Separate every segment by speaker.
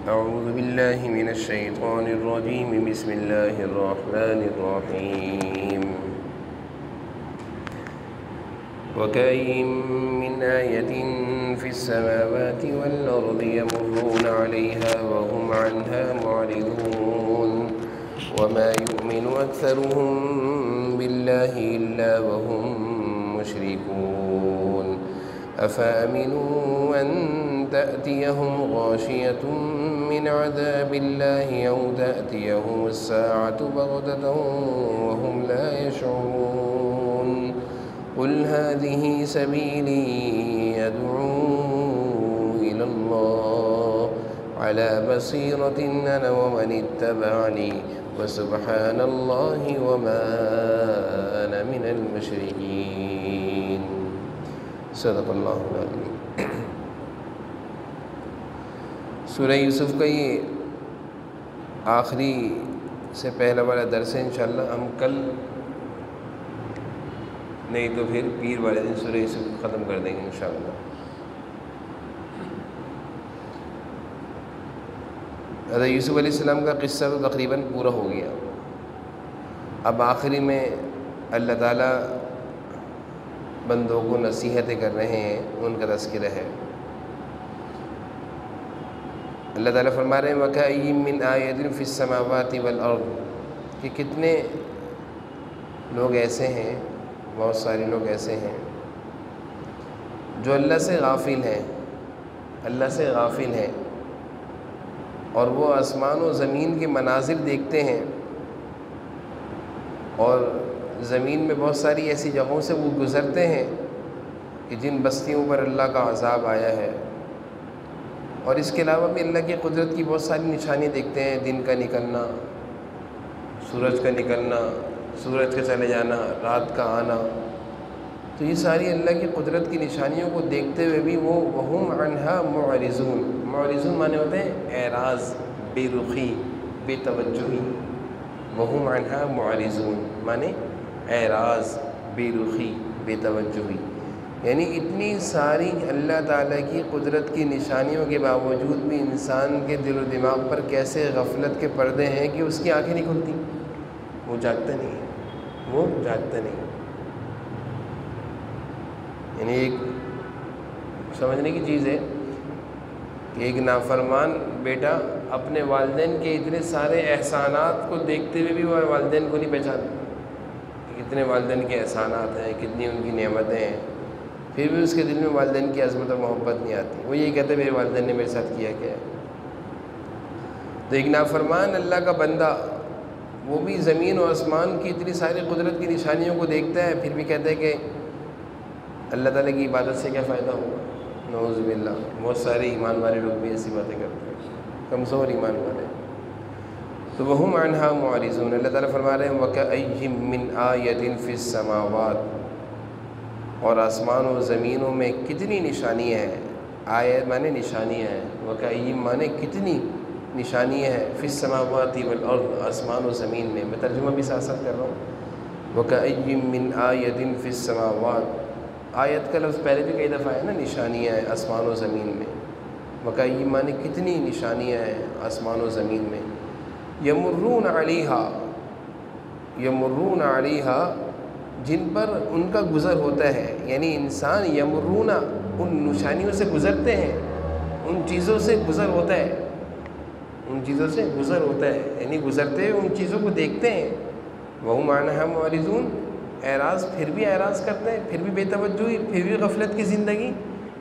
Speaker 1: أعوذ بالله من الشيطان الرجيم بسم الله الرحمن الرحيم وكأين من آية في السماوات والأرض يمرون عليها وهم عنها معرضون وما يؤمن أكثرهم بالله إلا وهم مشركون أفأمنوا أن تأتيهم غاشية من عذاب الله أو تأتيهم الساعة بغتة وهم لا يشعرون قل هذه سبيلي أدعو إلى الله على بصيرة أنا ومن اتبعني وسبحان الله وما أنا من المشركين صدق اللہ العظیم۔ سورہ یوسف کا یہ آخری سے پہلا والا درس ہے، انشاءاللہ ہم کل نہیں تو پھر پیر والے دن سورہ یوسف ختم کر دیں گے انشاءاللہ۔ حضرت یوسف علیہ السلام کا قصہ تو تقریباً پورا ہو گیا، اب آخری میں اللہ تعالیٰ بندوں کو نصیحتیں کر رہے ہیں، ان کا تذکرہ ہے۔ اللہ تعالیٰ فرما رہے ہیں وَكَأَيٍّ مِّنْ آيَةٍ فِي السَّمَاوَاتِ وَالْأَرْضِ، کہ کتنے لوگ ایسے ہیں، بہت سارے لوگ ایسے ہیں جو اللہ سے غافل ہیں، اللہ سے غافل ہیں، اور وہ آسمان و زمین کے مناظر دیکھتے ہیں، اور زمین میں بہت ساری ایسی جگہوں سے وہ گزرتے ہیں کہ جن بستیوں پر اللہ کا عذاب آیا ہے، اور اس کے علاوہ بھی اللہ کی قدرت کی بہت ساری نشانیاں دیکھتے ہیں، دن کا نکلنا، سورج کا نکلنا، سورج کا چلے جانا، رات کا آنا، تو یہ ساری اللہ کی قدرت کی نشانیوں کو دیکھتے ہوئے بھی وہ وَهُمْ عَنْهَا مُعْرِضُونَ، معرضون معنی ہوتے ہیں اعراض، بے رخی، بے توجہی، وَهُمْ عَنْهَا مُعْرِضُونَ معنی اعراض، بے رخی، بے توجہی، یعنی اتنی ساری اللہ تعالیٰ کی قدرت کی نشانیوں کے باوجود بھی انسان کے دل و دماغ پر کیسے غفلت کے پردے ہیں کہ اس کی آنکھیں نہیں کھلتی، وہ جاگتا نہیں ہے، وہ جاگتا نہیں۔ یعنی ایک سمجھنے کی چیز ہے کہ ایک نافرمان بیٹا اپنے والدین کے اتنے سارے احسانات کو دیکھتے ہوئے بھی وہ والدین کو نہیں پہچانتا، کتنے والدین کے احسانات ہیں، کتنی ان کی نعمتیں ہیں، پھر بھی اس کے دل میں والدین کی عظمت و محبت نہیں آتی، وہ یہی کہتے ہیں میرے والدین نے میرے ساتھ کیا کیا ہے۔ تو ایک نافرمان اللہ کا بندہ وہ بھی زمین و آسمان کی اتنی ساری قدرت کی نشانیوں کو دیکھتا ہے، پھر بھی کہتا ہے کہ اللہ تعالیٰ کی عبادت سے کیا فائدہ ہوگا، نعوذ باللہ۔ بہت سارے ایمان والے لوگ بھی ایسی باتیں کرتے ہیں، کمزور ایمان والے۔ تو وَهُمْ عَنْهَا مُعْرِضُونَ، اللہ تعالیٰ فرما رہے ہیں وَكَأَيٍّ مِّنْ آيَةٍ فِي السَّمَاوَاتِ، اور آسمان و زمینوں میں کتنی نشانیاں ہیں، آیت مانے نشانیاں ہیں، وَكَأَيٍّ مانے کتنی نشانیاں ہیں، فِي السَّمَاوَاتِ وَالْأَرْضِ آسمان و زمین میں، میں ترجمہ بھی ساتھ ساتھ کر رہا ہوں۔ وَكَأَيٍّ مِّنْ آيَةٍ فِي السَّمَاوَاتِ، آیت کا لفظ پہلے بھی کئی دفعہ ہے نا، نشانیاں ہیں آسمان و زمین میں، وَكَأَيٍّ مانے کتنی نشانیاں ہیں آسمان و زمین میں، یمرون علیہا، یمرون علیہا جن پر ان کا گزر ہوتا ہے، یعنی انسان یمرون ان نشانیوں سے گزرتے ہیں، ان چیزوں سے گزر ہوتا ہے، ان چیزوں سے گزر ہوتا ہے، یعنی گزرتے ہوئے ان چیزوں کو دیکھتے ہیں، وَهُمْ عَنْهَا مُعْرِضُونَ، اعراض، پھر بھی اعراض کرتے ہیں، پھر بھی بے توجہی، پھر بھی غفلت کی زندگی،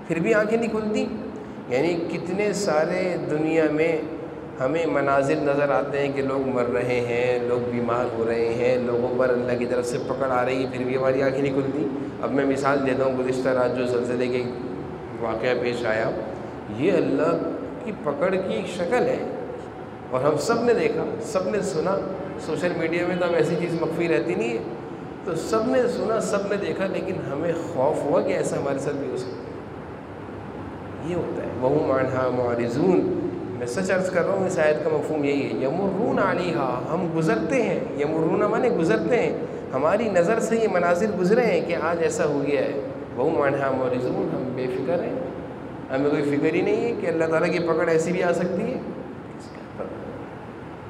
Speaker 1: پھر بھی آنکھیں نہیں کھلتی۔ یعنی کتنے سارے دنیا میں ہمیں مناظر نظر آتے ہیں کہ لوگ مر رہے ہیں، لوگ بیمار ہو رہے ہیں، لوگوں پر اللہ کی طرف سے پکڑ آ رہی ہے، پھر بھی ہماری آنکھیں نہیں کھلتی۔ اب میں مثال دیتا ہوں، گزشتہ رات جو زلزلے کے واقعہ پیش آیا، یہ اللہ کی پکڑ کی ایک شکل ہے، اور ہم سب نے دیکھا، سب نے سنا، سوشل میڈیا میں تو ہم ایسی چیز مخفی رہتی نہیں ہے، تو سب نے سنا، سب نے دیکھا، لیکن ہمیں خوف ہوا کہ ایسا ہمارے ساتھ بھی ہو سکتا ہے۔ یہ ہوتا ہے وَهُمْ عَنْهَا مُعْرِضُونَ، میں سچ عرض کر رہا ہوں، اس آیت کا مفہوم یہی ہے، یمرون علیہا، ہم گزرتے ہیں، یمرون مانے گزرتے ہیں، ہماری نظر سے یہ مناظر گزرے ہیں کہ آج ایسا ہو گیا ہے، وَهُمْ عَنْهَا مُعْرِضُونَ، ہم بے فکر ہیں، ہمیں کوئی فکر ہی نہیں ہے کہ اللہ تعالیٰ کی پکڑ ایسی بھی آ سکتی ہے،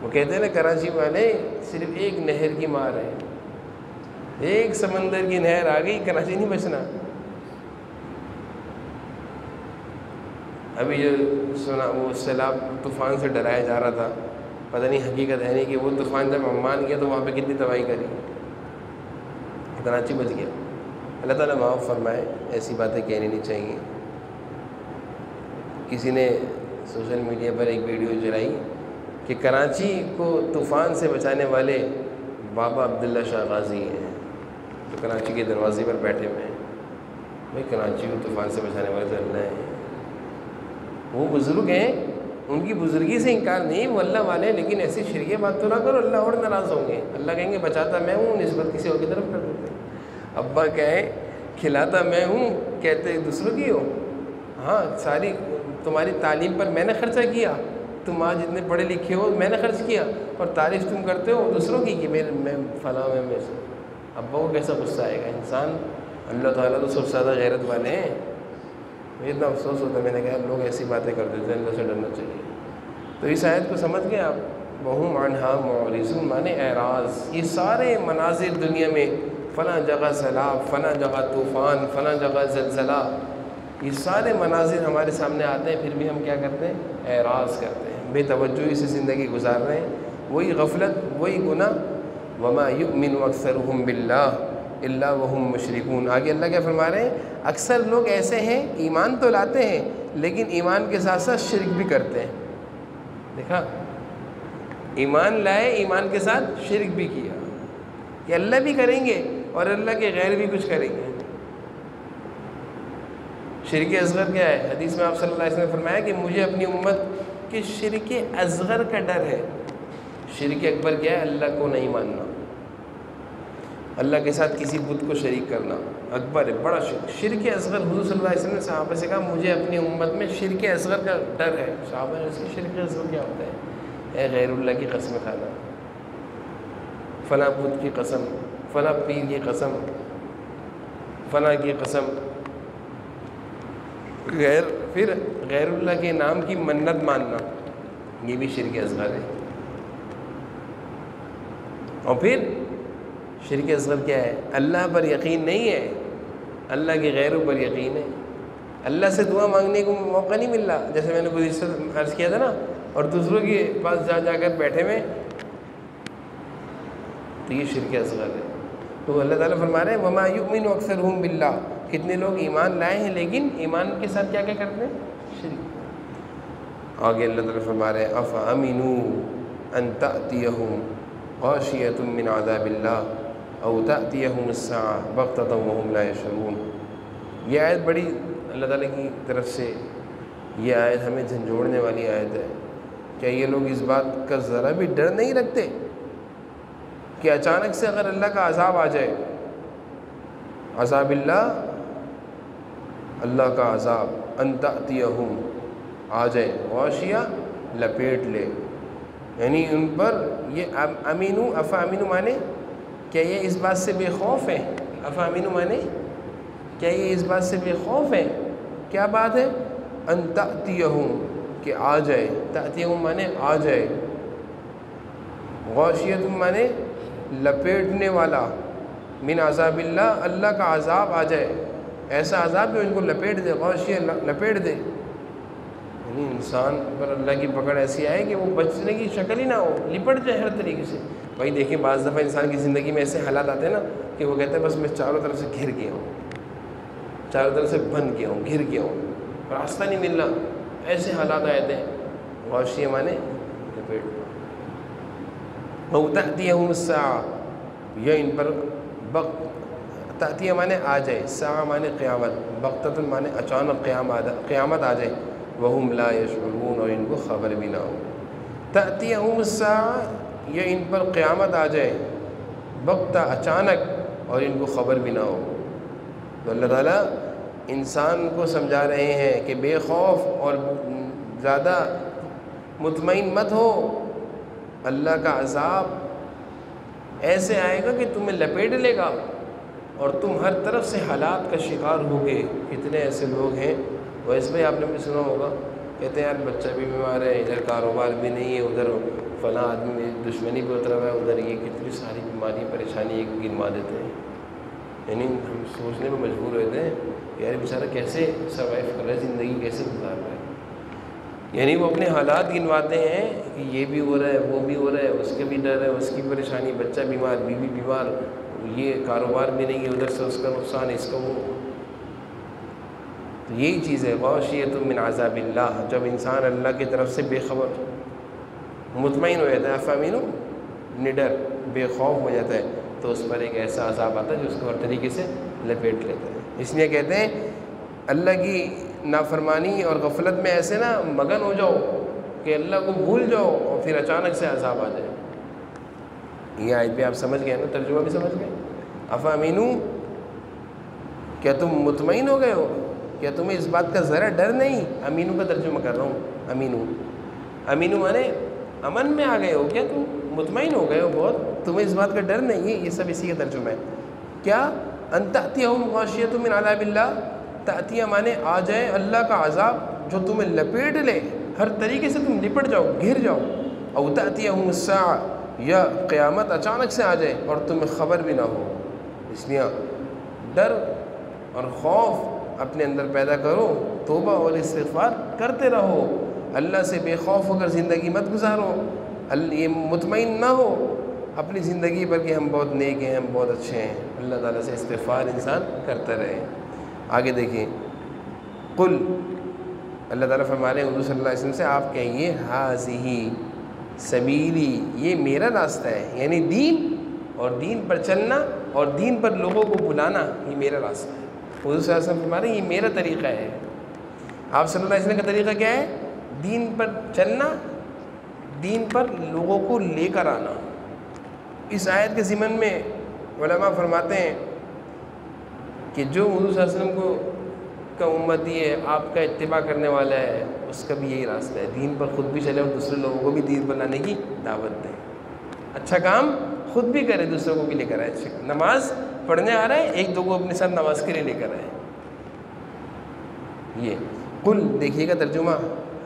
Speaker 1: وہ کہتے ہیں نا کراچی والے صرف ایک نہر کی مار ہے، ایک سمندر کی نہر آ گئی کراچی نہیں بچنا۔ ابھی جو سنا وہ سیلاب طوفان سے ڈرایا جا رہا تھا، پتہ نہیں حقیقت ہے نہیں کہ وہ طوفان جب عمان گیا تو وہاں پہ کتنی تباہی کری، کراچی بچ گیا۔ اللہ تعالیٰ معاف فرمائے، ایسی باتیں کہنی نہیں چاہیے۔ کسی نے سوشل میڈیا پر ایک ویڈیو چلائی کہ کراچی کو طوفان سے بچانے والے بابا عبداللہ شاہ غازی ہیں، تو کراچی کے دروازے پر بیٹھے ہوئے ہیں۔ بھائی کراچی کو طوفان سے بچانے والے تو اللہ ہیں، وہ بزرگ ہیں، ان کی بزرگی سے انکار نہیں، وہ اللہ والے ہیں، لیکن ایسی شرعیہ بات تو نہ کرو، اللہ اور ناراض ہوں گے۔ اللہ کہیں گے بچاتا میں ہوں، نسبت کسی اور کی طرف کر دیتے ہیں۔ ابا کہیں کھلاتا میں ہوں، کہتے دوسروں کی ہو۔ ہاں ساری تمہاری تعلیم پر میں نے خرچہ کیا، تم آج اتنے پڑھے لکھے ہو میں نے خرچ کیا، اور تعریف تم کرتے ہو دوسروں کی کہ میں فلاں میں سے۔ ابا کو کیسا غصہ آئے گا انسان؟ اللہ تعالیٰ تو سب سے زیادہ غیرت والے ہیں۔ مجھے اتنا افسوس ہوتا ہے، میں نے کہا لوگ ایسی باتیں کر دیتے ہیں، اللہ سے ڈرنا چاہیے۔ تو اس آیت کو سمجھ گئے آپ؟ وَهُمْ عَنْهَا مُعْرِضُونَ مانے اعراض۔ یہ سارے مناظر دنیا میں، فلاں جگہ سیلاب، فلاں جگہ طوفان، فلاں جگہ زلزلہ، یہ سارے مناظر ہمارے سامنے آتے ہیں، پھر بھی ہم کیا کرتے ہیں؟ اعراض کرتے ہیں، بے توجہی سے زندگی گزار رہے ہیں، وہی غفلت، وہی گناہ۔ وَمَا يُؤْمِنُ أَكْثَرُهُمْ بِاللَّهِ إِلَّا وَهُمْ مُشْرِكُونَ۔ آگے اللہ کیا فرما رہے ہیں؟ اکثر لوگ ایسے ہیں ایمان تو لاتے ہیں لیکن ایمان کے ساتھ ساتھ شرک بھی کرتے ہیں۔ دیکھا، ایمان لائے، ایمان کے ساتھ شرک بھی کیا، کہ اللہ بھی کریں گے اور اللہ کے غیر بھی کچھ کریں گے۔ شرک اصغر کیا ہے؟ حدیث میں آپ صلی اللہ علیہ وسلم نے فرمایا کہ مجھے اپنی امت کے شرک اصغر کا ڈر ہے۔ شرک اکبر کیا ہے؟ اللہ کو نہیں ماننا، اللہ کے ساتھ کسی بت کو شریک کرنا، اکبر ہے، بڑا شرک۔ شرک اصغر، حضور صلی اللہ علیہ وسلم نے صحابہ سے کہا مجھے اپنی امت میں شرک اصغر کا ڈر ہے۔ صحابہ نے اس کی شرک اصغر کیا ہوتا ہے؟ اے غیر اللہ کی قسم کھانا، فلاں بت کی قسم، فلاں پیر کی قسم، فلاں کی قسم، پھر غیر اللہ کے نام کی منت ماننا، یہ بھی شرک اصغر ہے۔ اور پھر شرک اصغر کیا ہے؟ اللہ پر یقین نہیں ہے، اللہ کے غیروں پر یقین ہے۔ اللہ سے دعا مانگنے کو موقع نہیں مل رہا، جیسے میں نے گزشتہ عرض کیا تھا نا، اور دوسروں کے پاس جا کر بیٹھے ہوئے، تو یہ شرک اصغر ہے۔ تو اللہ تعالیٰ فرما رہے ہیں وَمَا يُؤْمِنُ أَكْثَرُهُمْ بِاللَّهِ، کتنے لوگ ایمان لائے ہیں لیکن ایمان کے ساتھ کیا کرتے ہیں؟ شرک۔ آگے اللہ تعالیٰ فرما رہے ہیں أَفَأَمِنُوا أَن تَأْتِيَهُمْ غَاشِيَةٌ مِّنْ عَذَابِ اللَّهِ أَوْ تَأْتِيَهُمُ السَّاعَةُ بَغْتَةً وَهُمْ لَا يَشْعُرُونَ۔ یہ آیت بڑی اللہ تعالیٰ کی طرف سے، یہ آیت ہمیں جھنجھوڑنے والی آیت ہے۔ کیا یہ لوگ اس بات کا ذرا بھی ڈر نہیں رکھتے کہ اچانک سے اگر اللہ کا عذاب آ جائے، عذاب اللہ، اللہ کا عذاب، ان تأتیہم، آ جائے، غاشیہ، لپیٹ لے، یعنی ان پر یہ امینو، افا امینو مانے کیا یہ اس بات سے بے خوف ہے؟ افا امینو مانے کیا یہ اس بات سے بے خوف ہے؟ کیا بات ہے؟ ان تأتیہم، کہ آ جائے، تأتیہم مانے آ جائے، غاشیۃ مانے لپیٹنے والا، من عذاب اللہ، اللہ کا عذاب آ جائے، ایسا عذاب جو ان کو لپیٹ دے، غاشیہ لپیٹ دے، یعنی انسان پر اللہ کی پکڑ ایسی آئے کہ وہ بچنے کی شکل ہی نہ ہو، لپٹ جائے ہر طریقے سے۔ بھائی دیکھیں بعض دفعہ انسان کی زندگی میں ایسے حالات آتے ہیں نا کہ وہ کہتے ہیں بس میں چاروں طرف سے گھر گیا ہوں، چاروں طرف سے بند گیا ہوں، گھر گیا ہوں، راستہ نہیں مل رہا، ایسے حالات آئے تھے۔ غاشیہ مانے لپیٹ، تأتیہم الساعۃ، یہ ان پر تأتیہ مانے آ جائے، ساعہ مانے قیامت، بغتۃ مانے اچانک قیامت آ جائے، وہم لا یشعرون، اور ان کو خبر بھی نہ ہو۔ تأتیہم الساعۃ، یہ ان پر قیامت آ جائے، بغتہ اچانک، اور ان کو خبر بھی نہ ہو۔ تو اللہ تعالیٰ انسان کو سمجھا رہے ہیں کہ بے خوف اور زیادہ مطمئن مت ہو، اللہ کا عذاب ایسے آئے گا کہ تمہیں لپیٹ لے گا اور تم ہر طرف سے حالات کا شکار ہوگے۔ کتنے ایسے لوگ ہیں، ویسے بھی آپ نے بھی سنا ہوگا کہتے ہیں یار بچہ بھی بیمار ہے، ادھر کاروبار بھی نہیں ہے، ادھر فلاں آدمی میری دشمنی پہ اترا ہوا ہے، ادھر یہ کتنی ساری بیماری پریشانی ایک گنوا دیتے ہیں. یعنی ہم سوچنے میں مجبور ہوتے ہیں کہ یار بیچارہ کیسے سروائیو کر رہا ہے، زندگی کیسے گزار رہا ہے. یعنی وہ اپنے حالات گنواتے ہیں کہ یہ بھی ہو رہا ہے، وہ بھی ہو رہا ہے، اس کے بھی ڈر ہے، اس کی پریشانی، بچہ بیمار، بیوی بیمار، یہ کاروبار بھی نہیں ہے، ادھر سے اس کا نقصان، اس کا وہ. تو یہی چیز ہے غاشیۃ من عذاب اللہ. جب انسان اللہ کی طرف سے بے خبر مطمئن ہو جاتا ہے، افامین، نڈر، بے خوف ہو جاتا ہے، تو اس پر ایک ایسا عذاب آتا ہے جو اس کو ہر طریقے سے لپیٹ لیتا ہے. اس لیے کہتے ہیں اللہ کی نافرمانی اور غفلت میں ایسے نا مگن ہو جاؤ کہ اللہ کو بھول جاؤ اور پھر اچانک سے عذاب آ جائے. یہ آیت بھی آپ سمجھ گئے نا، ترجمہ بھی سمجھ گئے. افامینو، کیا تم مطمئن ہو گئے ہو؟ کیا تمہیں اس بات کا ذرا ڈر نہیں؟ امینو کا ترجمہ کر رہا ہوں. امینو، امینو مانے امن میں آ گئے ہو، کیا تم مطمئن ہو گئے ہو بہت، تمہیں اس بات کا ڈر نہیں ہے؟ یہ سب اسی کا ترجمہ ہے. کیا ان تأتیہم غاشیۃ من عذاب اللہ، تأتیہ مانے آ جائے اللہ کا عذاب جو تمہیں لپیٹ لے، ہر طریقے سے تم لپٹ جاؤ، گھر جاؤ. او تأتیہم الساعہ، یا قیامت اچانک سے آ جائے اور تمہیں خبر بھی نہ ہو. اس لیے ڈر اور خوف اپنے اندر پیدا کرو، توبہ اور استغفار کرتے رہو. اللہ سے بے خوف ہو کر زندگی مت گزارو. یہ مطمئن نہ ہو اپنی زندگی پر کہ ہم بہت نیک ہیں، ہم بہت اچھے ہیں. اللہ تعالیٰ سے استغفار انسان کرتا رہے. آگے دیکھیں، قل، اللہ تعالیٰ فرما رہے ہیں حضور صلی اللہ علیہ وسلم سے، آپ کہیے ھذہ سبیلی، یہ میرا راستہ ہے. یعنی دین اور دین پر چلنا اور دین پر لوگوں کو بلانا، یہ میرا راستہ ہے. حضور صلی اللہ علیہ وسلم فرما رہے ہیں یہ میرا طریقہ ہے. آپ صلی اللہ علیہ وسلم کا طریقہ کیا ہے؟ دین پر چلنا، دین پر لوگوں کو لے کر آنا. اس آیت کے ضمن میں علماء فرماتے ہیں کہ جو حضور صلی اللہ علیہ وسلم کا امتی ہے، آپ کا اتباع کرنے والا ہے، اس کا بھی یہی راستہ ہے، دین پر خود بھی چلے اور دوسرے لوگوں کو بھی دین پر لانے کی دعوت دیں. اچھا کام خود بھی کرے، دوسروں کو بھی لے کر آئے. اچھا نماز پڑھنے آ رہا ہے، ایک دو کو اپنے ساتھ نماز کے لیے لے کر آئے. یہ قل، دیکھیے گا ترجمہ،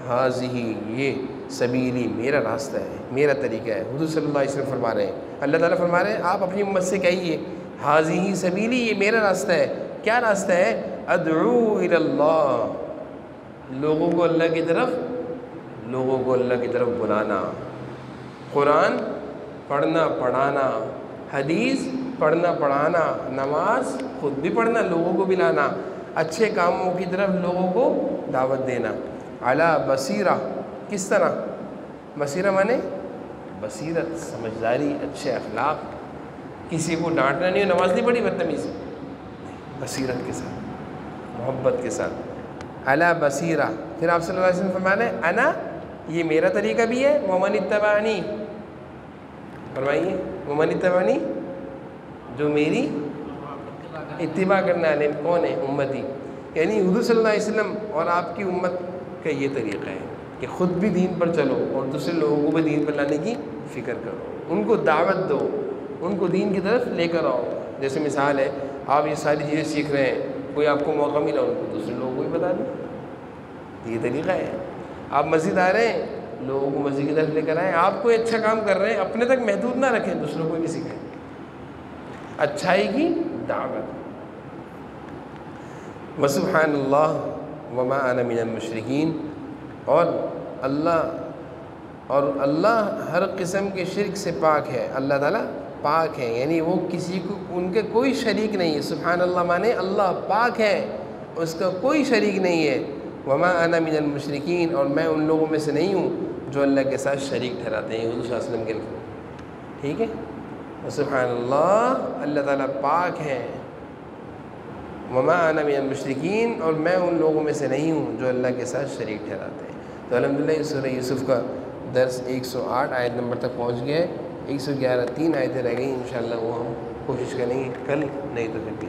Speaker 1: ھذہ، یہ سبیلی، میرا راستہ ہے، میرا طریقہ ہے. حضور صلی اللہ علیہ وسلم فرما رہے ہیں، اللہ تعالیٰ فرما رہے ہیں آپ اپنی امت سے کہیے ھذہ سبیلی، یہ میرا راستہ ہے. کیا راستہ ہے؟ ادعو الی اللہ، لوگوں کو اللہ کی طرف بلانا. قرآن پڑھنا پڑھانا، حدیث پڑھنا پڑھانا، نماز خود بھی پڑھنا، لوگوں کو بھی لانا، اچھے کاموں کی طرف لوگوں کو دعوت دینا. علی بصیرہ، کس طرح؟ بصیرہ مانے بصیرت، سمجھداری، اچھے اخلاق. کسی کو ڈانٹنا نہیں ہو، نماز نہیں پڑھی بدتمیزی، بصیرت کے ساتھ، محبت کے ساتھ. علی بصیرہ. پھر آپ صلی اللہ علیہ وسلم فرمانے انا، یہ میرا طریقہ بھی ہے، ومن اتبعنی، فرمائیے ومن اتبعنی، جو میری اتباع کرنے والے کون ہیں؟ امتی. یعنی حضور صلی اللہ علیہ وسلم اور آپ کی امت کا یہ طریقہ ہے کہ خود بھی دین پر چلو اور دوسرے لوگوں کو بھی دین پر لانے کی فکر کرو، ان کو دعوت دو، ان کو دین کی طرف لے کر آؤ. جیسے مثال ہے، آپ یہ ساری چیزیں سیکھ رہے ہیں، کوئی آپ کو موقع ملا ان کو دوسرے لوگوں کو بھی بتا دیں. یہ طریقہ ہے. آپ مسجد آ رہے ہیں، لوگوں کو مسجد کی طرف لے کر آئیں. آپ کوئی اچھا کام کر رہے ہیں، اپنے تک محدود نہ رکھیں، دوسروں کو بھی سکھائیں. اچھائی کی دعوت. وسبحان اللہ وما انا من المشرکین، اور اللہ ہر قسم کے شرک سے پاک ہے. اللہ تعالیٰ پاک ہے، یعنی وہ کسی کو، ان کے کوئی شریک نہیں ہے. سبحان اللہ مانے اللہ پاک ہے، اس کا کوئی شریک نہیں ہے. وما انا من المشرکین، اور میں ان لوگوں میں سے نہیں ہوں جو اللہ کے ساتھ شریک ٹھہراتے ہیں. حضور صلی اللہ علیہ وسلم کے، ٹھیک ہے. سبحان اللہ، اللہ تعالیٰ پاک ہے. وما انا من المشرکین، اور میں ان لوگوں میں سے نہیں ہوں جو اللہ کے ساتھ شریک ٹھہراتے ہیں. تو الحمدللہ سورہ یوسف کا درس 108 آیت نمبر تک پہنچ گیا ہے. 111 3 آیتیں رہ گئیں، انشاءاللہ وہ ہم کوشش کریں گے کل، نہیں تو پھر بھی